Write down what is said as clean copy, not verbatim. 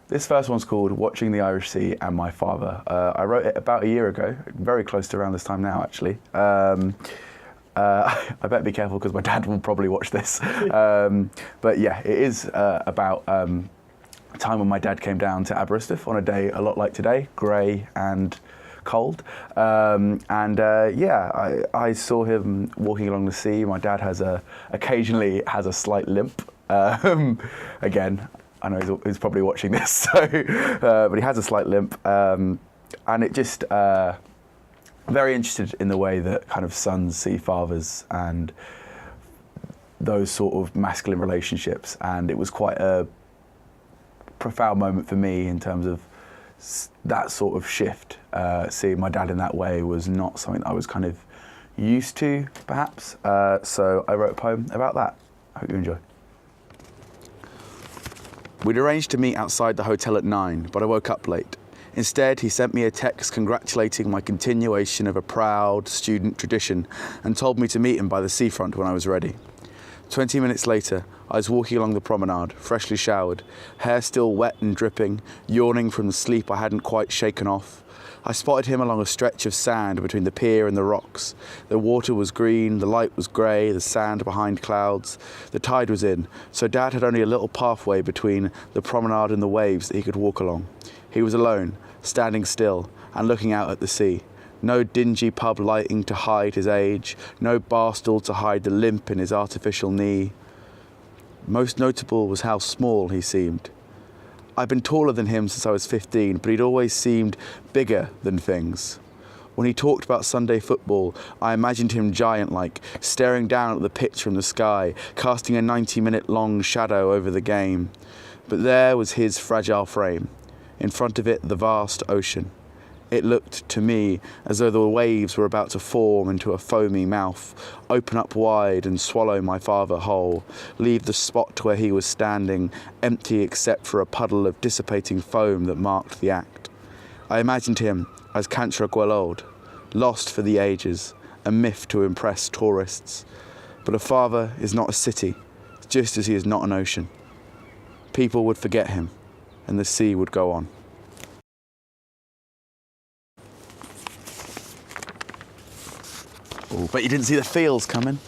This first one's called Watching the Irish Sea and My Father. I wrote it about a year ago, very close to around this time now, actually. I better be careful because my dad will probably watch this. But yeah, it is about a time when my dad came down to Aberystwyth on a day a lot like today, grey and cold. I saw him walking along the sea. My dad occasionally has a slight limp. Again, I know he's probably watching this, so, but he has a slight limp, and it just very interested in the way that kind of sons see fathers and those sort of masculine relationships, and it was quite a profound moment for me in terms of that sort of shift. Seeing my dad in that way was not something that I was kind of used to, perhaps. So I wrote a poem about that. I hope you enjoy. We'd arranged to meet outside the hotel at 9, but I woke up late. Instead, he sent me a text congratulating my continuation of a proud student tradition and told me to meet him by the seafront when I was ready. 20 minutes later, I was walking along the promenade, freshly showered, hair still wet and dripping, yawning from the sleep I hadn't quite shaken off. I spotted him along a stretch of sand between the pier and the rocks. The water was green, the light was grey, the sand behind clouds. The tide was in, so Dad had only a little pathway between the promenade and the waves that he could walk along. He was alone, standing still and looking out at the sea. No dingy pub lighting to hide his age, no bar stool to hide the limp in his artificial knee. Most notable was how small he seemed. I'd been taller than him since I was 15, but he'd always seemed bigger than things. When he talked about Sunday football, I imagined him giant-like, staring down at the pitch from the sky, casting a 90-minute-long shadow over the game. But there was his fragile frame. In front of it, the vast ocean. It looked, to me, as though the waves were about to form into a foamy mouth, open up wide and swallow my father whole, leave the spot where he was standing empty except for a puddle of dissipating foam that marked the act. I imagined him as Cantra Gwelold, lost for the ages, a myth to impress tourists. But a father is not a city, just as he is not an ocean. People would forget him, and the sea would go on. Oh, but you didn't see the feels coming.